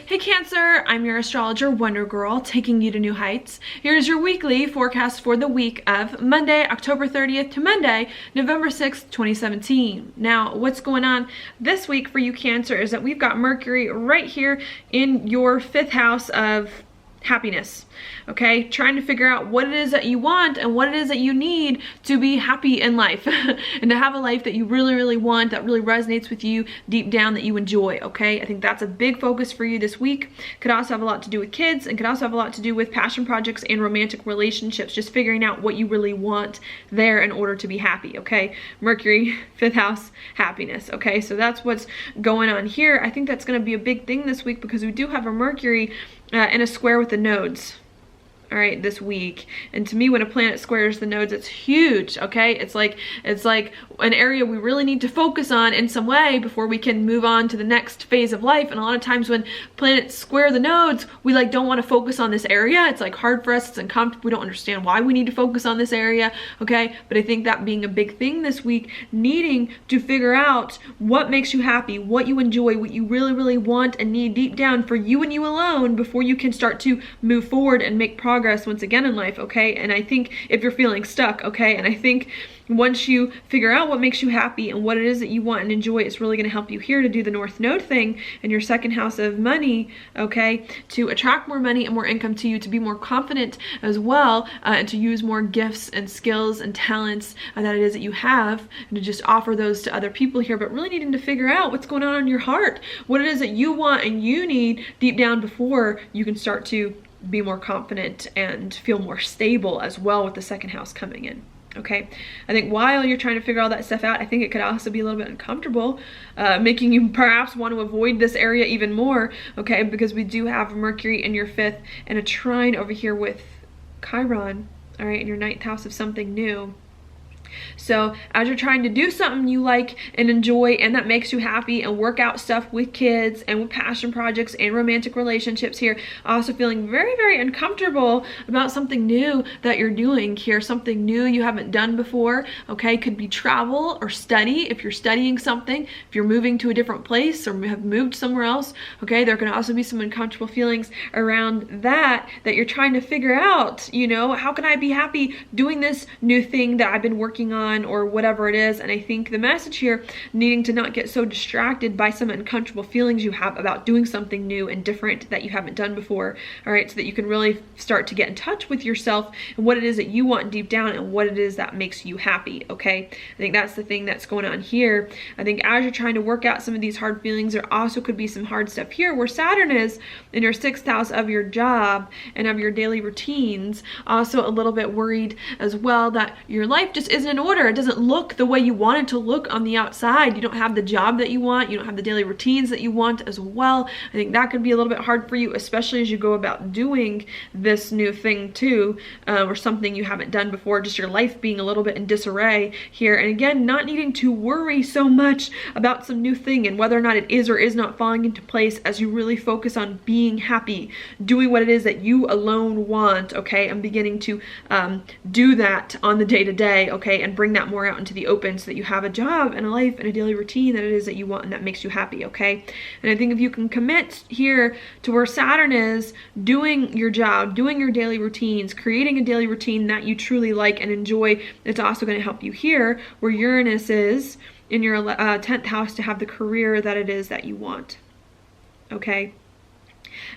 Hey Cancer, I'm your astrologer Wonder Girl, taking you to new heights. Here's your weekly forecast for the week of Monday, October 30th to Monday, November 6th, 2017. Now, what's going on this week for you Cancer is that we've got Mercury right here in your 5th house of happiness, okay? Trying to figure out what it is that you want and what it is that you need to be happy in life and to have a life that you really, really want, that really resonates with you deep down, that you enjoy, okay? I think that's a big focus for you this week. Could also have a lot to do with kids and could also have a lot to do with passion projects and romantic relationships, just figuring out what you really want there in order to be happy, okay? Mercury, 5th house, happiness, okay? So that's what's going on here. I think that's going to be a big thing this week because we do have a Mercury in a square with the nodes, all right, this week. And to me, when a planet squares the nodes, it's huge, okay? It's like an area we really need to focus on in some way before we can move on to the next phase of life. And a lot of times when planets square the nodes, we don't want to focus on this area. It's hard for us, it's uncomfortable, we don't understand why we need to focus on this area, okay? But I think that being a big thing this week, needing to figure out what makes you happy, what you enjoy, what you really, really want and need deep down for you and you alone before you can start to move forward and make progress once again in life, okay? And I think if you're feeling stuck, okay, and I think once you figure out what makes you happy and what it is that you want and enjoy, it's really going to help you here to do the North Node thing in your 2nd house of money, okay, to attract more money and more income to you, to be more confident as well, and to use more gifts and skills and talents that it is that you have, and to just offer those to other people here, but really needing to figure out what's going on in your heart, what it is that you want and you need deep down before you can start to be more confident and feel more stable as well with the 2nd house coming in. Okay, I think while you're trying to figure all that stuff out, I think it could also be a little bit uncomfortable, making you perhaps want to avoid this area even more, okay, because we do have Mercury in your 5th and a trine over here with Chiron, all right, in your 9th house of something new. So as you're trying to do something you like and enjoy and that makes you happy and work out stuff with kids and with passion projects and romantic relationships here, also feeling very, very uncomfortable about something new that you're doing here, something new you haven't done before, okay? Could be travel or study if you're studying something, if you're moving to a different place or have moved somewhere else, okay? There can also be some uncomfortable feelings around that you're trying to figure out, you know, how can I be happy doing this new thing that I've been working on or whatever it is. And I think the message here, needing to not get so distracted by some uncomfortable feelings you have about doing something new and different that you haven't done before, all right, so that you can really start to get in touch with yourself and what it is that you want deep down and what it is that makes you happy, okay? I think that's the thing that's going on here. I think as you're trying to work out some of these hard feelings, there also could be some hard stuff here where Saturn is in your 6th house of your job and of your daily routines, also a little bit worried as well that your life just isn't in order. It doesn't look the way you want it to look on the outside. You don't have the job that you want. You don't have the daily routines that you want as well. I think that could be a little bit hard for you, especially as you go about doing this new thing too, or something you haven't done before, just your life being a little bit in disarray here. And again, not needing to worry so much about some new thing and whether or not it is or is not falling into place as you really focus on being happy, doing what it is that you alone want, okay, and beginning to do that on the day-to-day, okay, and bring that more out into the open so that you have a job and a life and a daily routine that it is that you want and that makes you happy, okay? And I think if you can commit here to where Saturn is, doing your job, doing your daily routines, creating a daily routine that you truly like and enjoy, it's also going to help you here where Uranus is in your 10th house to have the career that it is that you want, okay?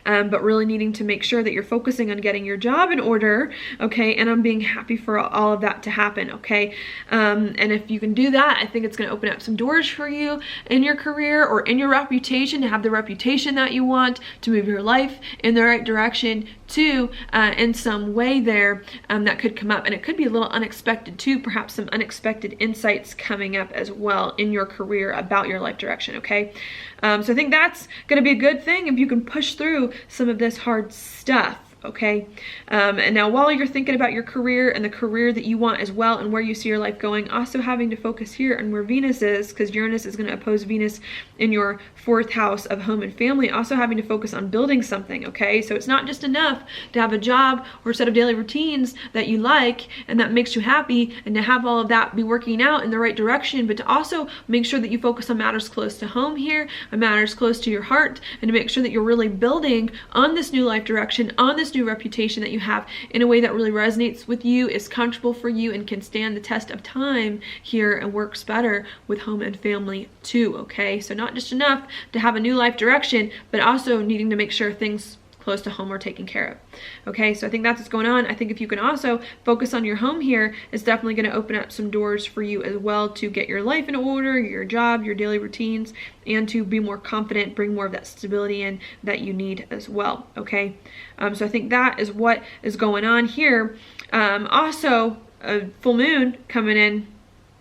But really needing to make sure that you're focusing on getting your job in order, okay, and on being happy for all of that to happen, okay? And if you can do that, I think it's going to open up some doors for you in your career or in your reputation, to have the reputation that you want, to move your life in the right direction too, in some way there that could come up. And it could be a little unexpected too, perhaps some unexpected insights coming up as well in your career about your life direction, okay? So I think that's going to be a good thing if you can push through some of this hard stuff, okay? And now while you're thinking about your career and the career that you want as well and where you see your life going, also having to focus here on where Venus is, because Uranus is going to oppose Venus in your 4th house of home and family, also having to focus on building something, okay? So it's not just enough to have a job or a set of daily routines that you like and that makes you happy and to have all of that be working out in the right direction, but to also make sure that you focus on matters close to home here and matters close to your heart, and to make sure that you're really building on this new life direction, on this new reputation that you have in a way that really resonates with you, is comfortable for you, and can stand the test of time here and works better with home and family too, okay? So not just enough to have a new life direction, but also needing to make sure things close to home are taken care of. Okay, so I think that's what's going on. I think if you can also focus on your home here, it's definitely going to open up some doors for you as well to get your life in order, your job, your daily routines, and to be more confident, bring more of that stability in that you need as well. Okay, so I think that is what is going on here. Also, a full moon coming in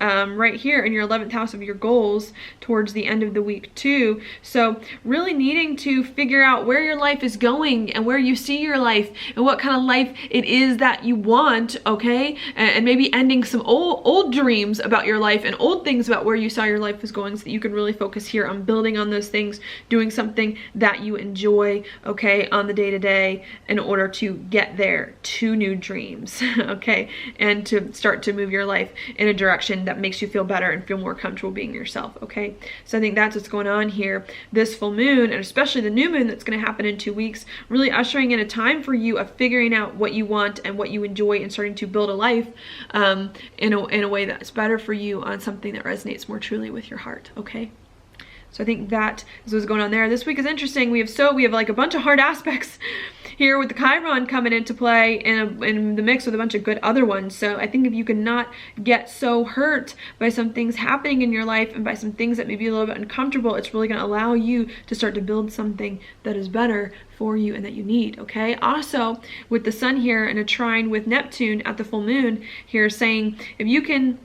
right here in your 11th house of your goals towards the end of the week too. So really needing to figure out where your life is going and where you see your life and what kind of life it is that you want, okay? And maybe ending some old dreams about your life and old things about where you saw your life was going, so that you can really focus here on building on those things, doing something that you enjoy, okay, on the day-to-day in order to get there to new dreams, okay? And to start to move your life in a direction that makes you feel better and feel more comfortable being yourself, okay? So I think that's what's going on here. This full moon, and especially the new moon that's going to happen in 2 weeks, really ushering in a time for you of figuring out what you want and what you enjoy and starting to build a life in a way that's better for you, on something that resonates more truly with your heart, okay? So I think that is what's going on there. This week is interesting. We have like a bunch of hard aspects here with the Chiron coming into play in the mix with a bunch of good other ones. So I think if you can not get so hurt by some things happening in your life and by some things that may be a little bit uncomfortable, it's really going to allow you to start to build something that is better for you and that you need, okay? Also, with the sun here in a trine with Neptune at the full moon here, saying if you can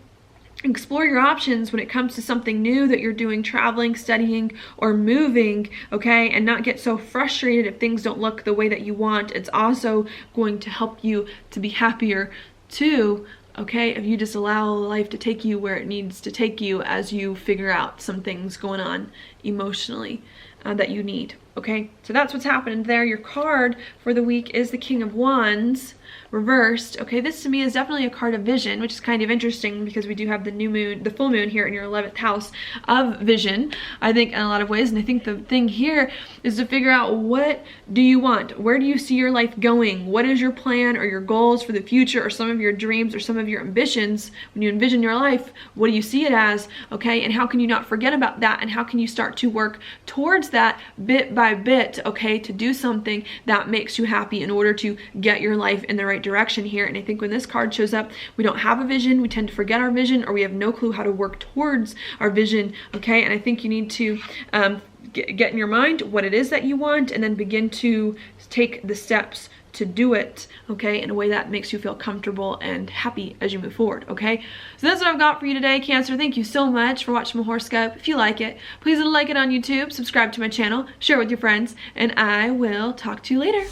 explore your options when it comes to something new that you're doing, traveling, studying, or moving, okay, and not get so frustrated if things don't look the way that you want, it's also going to help you to be happier too, okay, if you just allow life to take you where it needs to take you as you figure out some things going on emotionally that you need, okay? So that's what's happening there. Your card for the week is the King of Wands reversed. Okay, this to me is definitely a card of vision, which is kind of interesting because we do have the new moon, the full moon here in your 11th house of vision, I think, in a lot of ways. And I think the thing here is to figure out, what do you want? Where do you see your life going? What is your plan or your goals for the future, or some of your dreams or some of your ambitions? When you envision your life, what do you see it as? Okay, and how can you not forget about that? And how can you start to work towards that bit by bit, okay, to do something that makes you happy in order to get your life in the right direction here? And I think when this card shows up, we don't have a vision, we tend to forget our vision, or we have no clue how to work towards our vision, okay? And I think you need to get in your mind what it is that you want, and then begin to take the steps to do it, okay, in a way that makes you feel comfortable and happy as you move forward, okay? So that's what I've got for you today, Cancer. Thank you so much for watching my horoscope. If you like it, please like it on YouTube, subscribe to my channel, share it with your friends, and I will talk to you later.